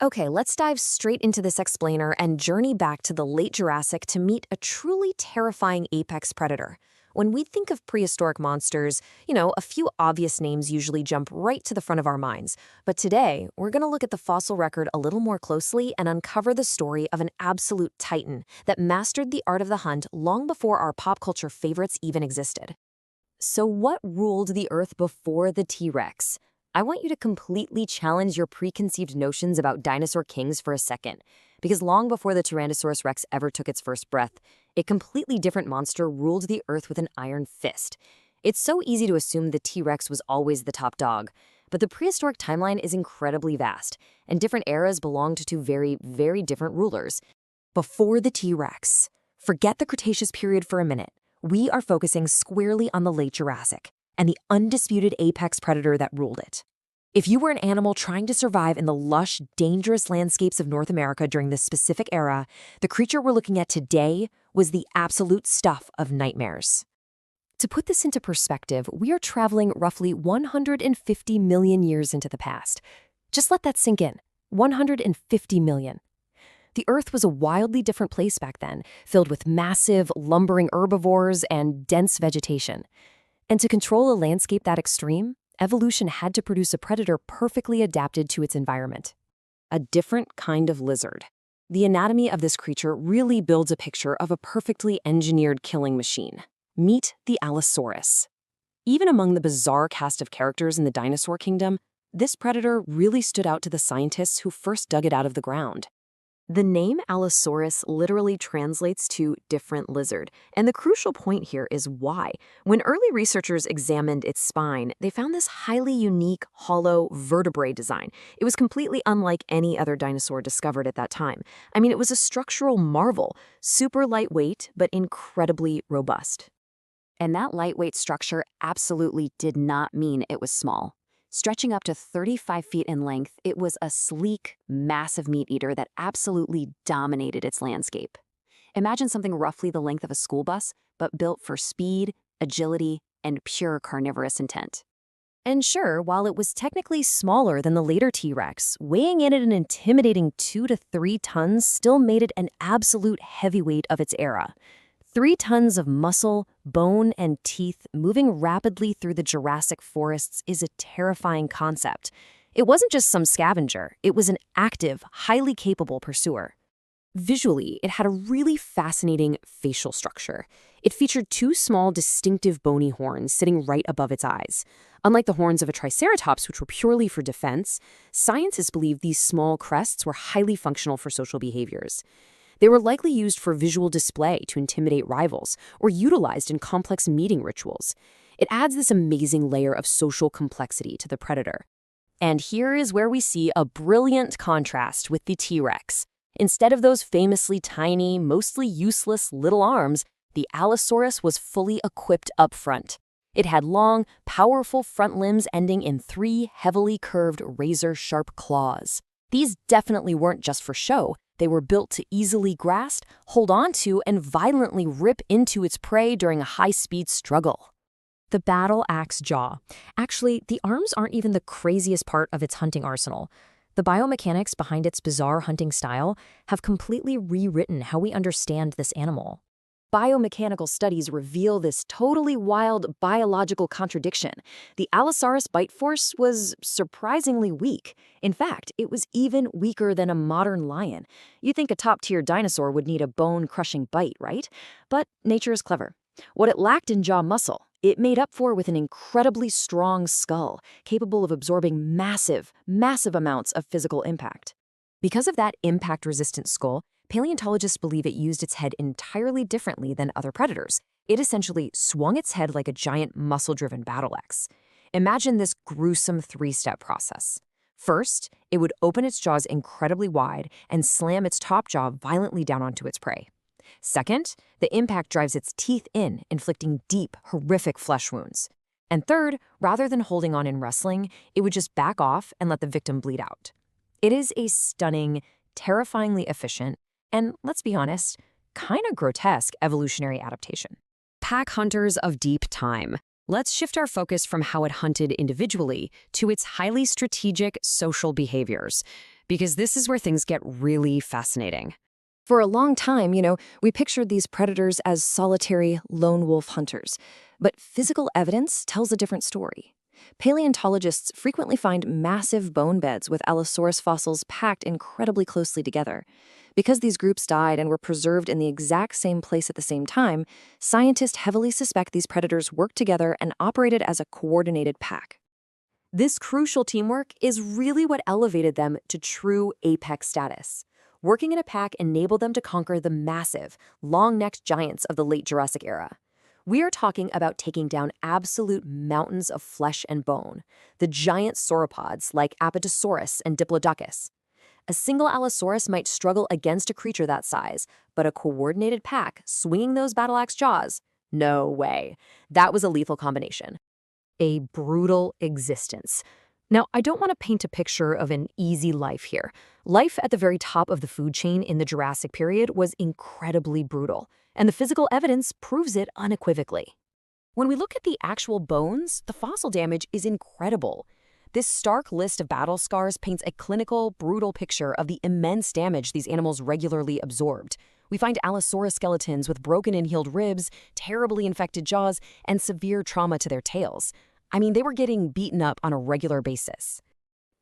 Okay, let's dive straight into this explainer and journey back to the late Jurassic to meet a truly terrifying apex predator. When we think of prehistoric monsters, a few obvious names usually jump right to the front of our minds. But today, we're going to look at the fossil record a little more closely and uncover the story of an absolute titan that mastered the art of the hunt long before our pop culture favorites even existed. So what ruled the Earth before the T-Rex? I want you to completely challenge your preconceived notions about dinosaur kings for a second, because long before the Tyrannosaurus rex ever took its first breath, a completely different monster ruled the Earth with an iron fist. It's so easy to assume the T-Rex was always the top dog, but the prehistoric timeline is incredibly vast, and different eras belonged to very, very different rulers. Before the T-Rex, forget the Cretaceous period for a minute. We are focusing squarely on the late Jurassic and the undisputed apex predator that ruled it. If you were an animal trying to survive in the lush, dangerous landscapes of North America during this specific era, the creature we're looking at today was the absolute stuff of nightmares. To put this into perspective, we are traveling roughly 150 million years into the past. Just let that sink in. 150 million. The Earth was a wildly different place back then, filled with massive, lumbering herbivores and dense vegetation. And to control a landscape that extreme, evolution had to produce a predator perfectly adapted to its environment. A different kind of lizard. The anatomy of this creature really builds a picture of a perfectly engineered killing machine. Meet the Allosaurus. Even among the bizarre cast of characters in the dinosaur kingdom, this predator really stood out to the scientists who first dug it out of the ground. The name Allosaurus literally translates to different lizard, and the crucial point here is why. When early researchers examined its spine, they found this highly unique, hollow vertebrae design. It was completely unlike any other dinosaur discovered at that time. I mean, it was a structural marvel, super lightweight, but incredibly robust. And that lightweight structure absolutely did not mean it was small. Stretching up to 35 feet in length, it was a sleek, massive meat eater that absolutely dominated its landscape. Imagine something roughly the length of a school bus, but built for speed, agility, and pure carnivorous intent. And sure, while it was technically smaller than the later T-Rex, weighing in at an intimidating 2 to 3 tons still made it an absolute heavyweight of its era. 3 tons of muscle, bone, and teeth moving rapidly through the Jurassic forests is a terrifying concept. It wasn't just some scavenger, it was an active, highly capable pursuer. Visually, it had a really fascinating facial structure. It featured 2 small, distinctive bony horns sitting right above its eyes. Unlike the horns of a triceratops, which were purely for defense, scientists believe these small crests were highly functional for social behaviors. They were likely used for visual display to intimidate rivals or utilized in complex meeting rituals. It adds this amazing layer of social complexity to the predator. And here is where we see a brilliant contrast with the T-Rex. Instead of those famously tiny, mostly useless little arms, the Allosaurus was fully equipped up front. It had long, powerful front limbs ending in 3 heavily curved, razor-sharp claws. These definitely weren't just for show. They were built to easily grasp, hold on to, and violently rip into its prey during a high-speed struggle. The Battleaxe jaw. Actually, the arms aren't even the craziest part of its hunting arsenal. The biomechanics behind its bizarre hunting style have completely rewritten how we understand this animal. Biomechanical studies reveal this totally wild biological contradiction. The Allosaurus bite force was surprisingly weak. In fact, it was even weaker than a modern lion. You'd think a top-tier dinosaur would need a bone-crushing bite, right? But nature is clever. What it lacked in jaw muscle, it made up for with an incredibly strong skull, capable of absorbing massive, massive amounts of physical impact. Because of that impact-resistant skull, paleontologists believe it used its head entirely differently than other predators. It essentially swung its head like a giant muscle-driven battle axe. Imagine this gruesome 3-step process. First, it would open its jaws incredibly wide and slam its top jaw violently down onto its prey. Second, the impact drives its teeth in, inflicting deep, horrific flesh wounds. And third, rather than holding on and wrestling, it would just back off and let the victim bleed out. It is a stunning, terrifyingly efficient, and let's be honest, kind of grotesque evolutionary adaptation. Pack hunters of deep time. Let's shift our focus from how it hunted individually to its highly strategic social behaviors. because this is where things get really fascinating. For a long time, we pictured these predators as solitary lone wolf hunters. But physical evidence tells a different story. Paleontologists frequently find massive bone beds with Allosaurus fossils packed incredibly closely together. Because these groups died and were preserved in the exact same place at the same time, scientists heavily suspect these predators worked together and operated as a coordinated pack. This crucial teamwork is really what elevated them to true apex status. Working in a pack enabled them to conquer the massive, long-necked giants of the late Jurassic era. We are talking about taking down absolute mountains of flesh and bone, the giant sauropods like Apatosaurus and Diplodocus. A single Allosaurus might struggle against a creature that size, but a coordinated pack swinging those battle-axe jaws? No way. That was a lethal combination. A brutal existence. Now, I don't want to paint a picture of an easy life here. Life at the very top of the food chain in the Jurassic period was incredibly brutal, and the physical evidence proves it unequivocally. When we look at the actual bones, the fossil damage is incredible. This stark list of battle scars paints a clinical, brutal picture of the immense damage these animals regularly absorbed. We find Allosaurus skeletons with broken and healed ribs, terribly infected jaws, and severe trauma to their tails. I mean, they were getting beaten up on a regular basis.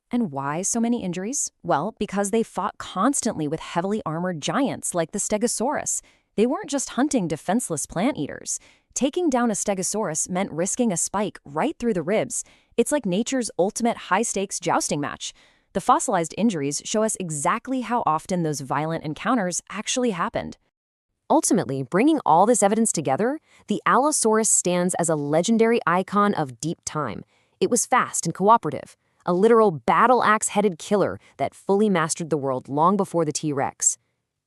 And why so many injuries? Well, because they fought constantly with heavily armored giants like the Stegosaurus. They weren't just hunting defenseless plant eaters. Taking down a Stegosaurus meant risking a spike right through the ribs. It's like nature's ultimate high-stakes jousting match. The fossilized injuries show us exactly how often those violent encounters actually happened. Ultimately, bringing all this evidence together, the Allosaurus stands as a legendary icon of deep time. It was fast and cooperative, a literal battle-axe-headed killer that fully mastered the world long before the T-Rex.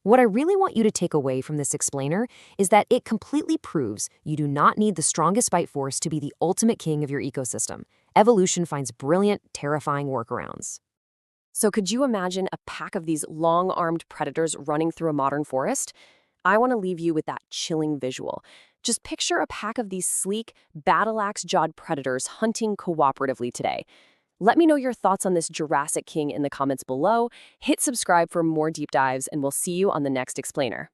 What I really want you to take away from this explainer is that it completely proves you do not need the strongest bite force to be the ultimate king of your ecosystem. Evolution finds brilliant, terrifying workarounds. So could you imagine a pack of these long-armed predators running through a modern forest? I want to leave you with that chilling visual. Just picture a pack of these sleek, battle-axe-jawed predators hunting cooperatively today. Let me know your thoughts on this Jurassic King in the comments below. Hit subscribe for more deep dives, and we'll see you on the next explainer.